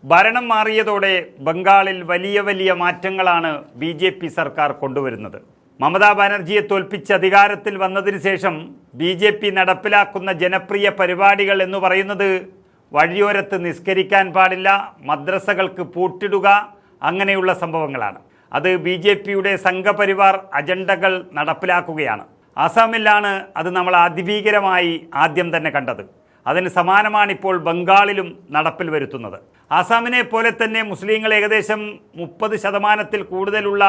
ഭരണം മാറിയതോടെ ബംഗാളിൽ വലിയ വലിയ മാറ്റങ്ങളാണ് BJP സർക്കാർ കൊണ്ടുവരുന്നത്. മമതാ ബാനർജിയെ തോൽപ്പിച്ച് അധികാരത്തിൽ വന്നതിന് ശേഷം BJP നടപ്പിലാക്കുന്ന ജനപ്രിയ പരിപാടികൾ എന്ന് പറയുന്നത് വഴിയോരത്ത് നിസ്കരിക്കാൻ പാടില്ല, മദ്രസകൾക്ക് പൂട്ടിടുക, അങ്ങനെയുള്ള സംഭവങ്ങളാണ്. അത് BJPയുടെ സംഘപരിവാർ അജണ്ടകൾ നടപ്പിലാക്കുകയാണ്. ആസാമിലാണ് അത് നമ്മൾ അതിഭീകരമായി ആദ്യം തന്നെ കണ്ടത്. അതിന് സമാനമാണ് ഇപ്പോൾ ബംഗാളിലും നടപ്പിൽ വരുത്തുന്നത്. ആസാമിനെ പോലെ തന്നെ മുസ്ലിങ്ങൾ ഏകദേശം 30% കൂടുതലുള്ള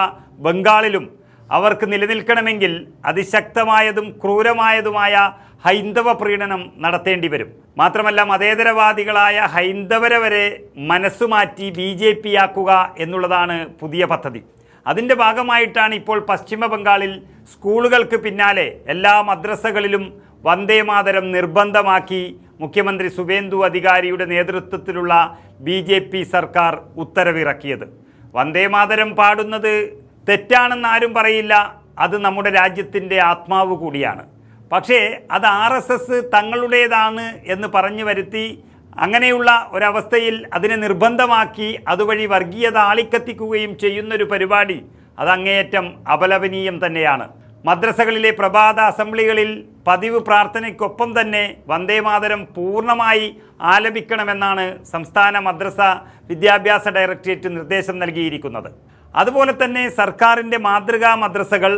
ബംഗാളിലും അവർക്ക് നിലനിൽക്കണമെങ്കിൽ അതിശക്തമായതും ക്രൂരമായതുമായ ഹൈന്ദവ പ്രീണനം നടത്തേണ്ടി വരും. മാത്രമല്ല മതേതരവാദികളായ ഹൈന്ദവരെ വരെ മനസ്സുമാറ്റി BJP ആക്കുക എന്നുള്ളതാണ് പുതിയ പദ്ധതി. അതിൻ്റെ ഭാഗമായിട്ടാണ് ഇപ്പോൾ പശ്ചിമ ബംഗാളിൽ സ്കൂളുകൾക്ക് പിന്നാലെ എല്ലാ മദ്രസകളിലും വന്ദേമാതരം നിർബന്ധമാക്കി മുഖ്യമന്ത്രി സുവേന്ദു അധികാരിയുടെ നേതൃത്വത്തിലുള്ള BJP സർക്കാർ ഉത്തരവിറക്കിയത്. വന്ദേമാതരം പാടുന്നത് തെറ്റാണെന്ന് ആരും പറയില്ല, അത് നമ്മുടെ രാജ്യത്തിൻ്റെ ആത്മാവ് കൂടിയാണ്. പക്ഷേ അത് RSS തങ്ങളുടേതാണ് എന്ന് പറഞ്ഞു വരുത്തി അങ്ങനെയുള്ള ഒരവസ്ഥയിൽ അതിനെ നിർബന്ധമാക്കി അതുവഴി വർഗീയത ആളിക്കത്തിക്കുകയും ചെയ്യുന്നൊരു പരിപാടി അത് അങ്ങേയറ്റം അപലപനീയം തന്നെയാണ്. മദ്രസകളിലെ പ്രഭാത അസംബ്ലികളിൽ പതിവ് പ്രാർത്ഥനയ്ക്കൊപ്പം തന്നെ വന്ദേമാതരം പൂർണ്ണമായി ആലപിക്കണമെന്നാണ് സംസ്ഥാന മദ്രസ വിദ്യാഭ്യാസ ഡയറക്ടറേറ്റ് നിർദ്ദേശം നൽകിയിരിക്കുന്നത്. അതുപോലെ തന്നെ സർക്കാരിൻ്റെ മാതൃകാ മദ്രസകൾ,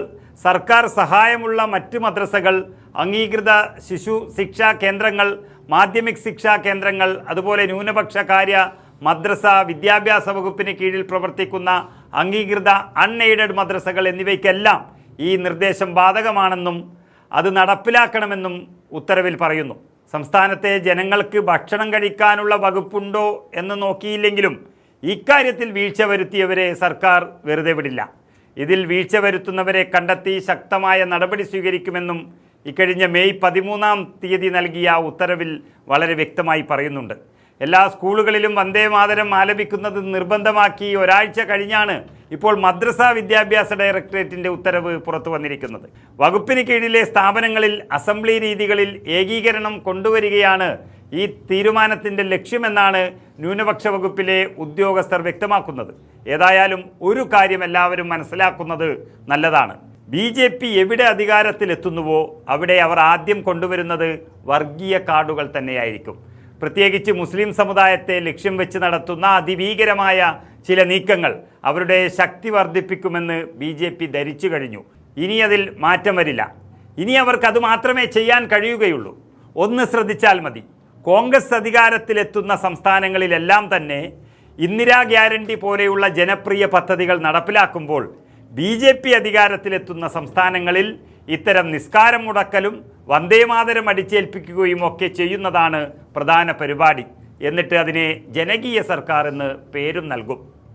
സർക്കാർ സഹായമുള്ള മറ്റ് മദ്രസകൾ, അംഗീകൃത ശിശു ശിക്ഷാ കേന്ദ്രങ്ങൾ, മാധ്യമിക് ശിക്ഷാ കേന്ദ്രങ്ങൾ, അതുപോലെ ന്യൂനപക്ഷ കാര്യ മദ്രസ വിദ്യാഭ്യാസ വകുപ്പിന് കീഴിൽ പ്രവർത്തിക്കുന്ന അംഗീകൃത അൺഎയ്ഡഡ് മദ്രസകൾ എന്നിവയ്ക്കെല്ലാം ഈ നിർദ്ദേശം ബാധകമാണെന്നും അത് നടപ്പിലാക്കണമെന്നും ഉത്തരവിൽ പറയുന്നു. സംസ്ഥാനത്തെ ജനങ്ങൾക്ക് ഭക്ഷണം കഴിക്കാനുള്ള വകുപ്പുണ്ടോ എന്ന് നോക്കിയില്ലെങ്കിലും ഇക്കാര്യത്തിൽ വീഴ്ച വരുത്തിയവരെ സർക്കാർ വെറുതെ വിടില്ല. ഇതിൽ വീഴ്ച വരുത്തുന്നവരെ കണ്ടെത്തി ശക്തമായ നടപടി സ്വീകരിക്കുമെന്നും ഇക്കഴിഞ്ഞ മെയ് 13 നൽകിയ ഉത്തരവിൽ വളരെ വ്യക്തമായി പറയുന്നുണ്ട്. എല്ലാ സ്കൂളുകളിലും വന്ദേമാതരം ആലപിക്കുന്നത് നിർബന്ധമാക്കി ഒരാഴ്ച കഴിഞ്ഞാണ് ഇപ്പോൾ മദ്രസ വിദ്യാഭ്യാസ ഡയറക്ടറേറ്റിൻ്റെ ഉത്തരവ് പുറത്തു വന്നിരിക്കുന്നത്. വകുപ്പിന് കീഴിലെ സ്ഥാപനങ്ങളിൽ അസംബ്ലി രീതികളിൽ ഏകീകരണം കൊണ്ടുവരികയാണ് ഈ തീരുമാനത്തിൻ്റെ ലക്ഷ്യമെന്നാണ് ന്യൂനപക്ഷ വകുപ്പിലെ ഉദ്യോഗസ്ഥർ വ്യക്തമാക്കുന്നത്. ഏതായാലും ഒരു കാര്യം എല്ലാവരും മനസ്സിലാക്കുന്നത് നല്ലതാണ്. BJP എവിടെ അധികാരത്തിലെത്തുന്നുവോ അവിടെ അവർ ആദ്യം കൊണ്ടുവരുന്നത് വർഗീയ കാർഡുകൾ തന്നെയായിരിക്കും. പ്രത്യേകിച്ച് മുസ്ലിം സമുദായത്തെ ലക്ഷ്യം വെച്ച് നടത്തുന്ന അതിഭീകരമായ ചില നീക്കങ്ങൾ അവരുടെ ശക്തി വർദ്ധിപ്പിക്കുമെന്ന് BJP ധരിച്ചു കഴിഞ്ഞു. ഇനി അതിൽ മാറ്റം വരില്ല. ഇനി അവർക്ക് അത് മാത്രമേ ചെയ്യാൻ കഴിയുകയുള്ളൂ. ഒന്ന് ശ്രദ്ധിച്ചാൽ മതി. കോൺഗ്രസ് അധികാരത്തിലെത്തുന്ന സംസ്ഥാനങ്ങളിലെല്ലാം തന്നെ ഇന്ദിരാ ഗ്യാരണ്ടി പോലെയുള്ള ജനപ്രിയ പദ്ധതികൾ നടപ്പിലാക്കുമ്പോൾ BJP അധികാരത്തിലെത്തുന്ന സംസ്ഥാനങ്ങളിൽ ഇത്തരം നിസ്കാരം മുടക്കലും വന്ദേമാതരം അടിച്ചേൽപ്പിക്കുകയും ഒക്കെ ചെയ്യുന്നതാണ് പ്രധാന പരിപാടി. എന്നിട്ട് അതിനെ ജനകീയ സർക്കാർ എന്ന് പേരും നൽകും.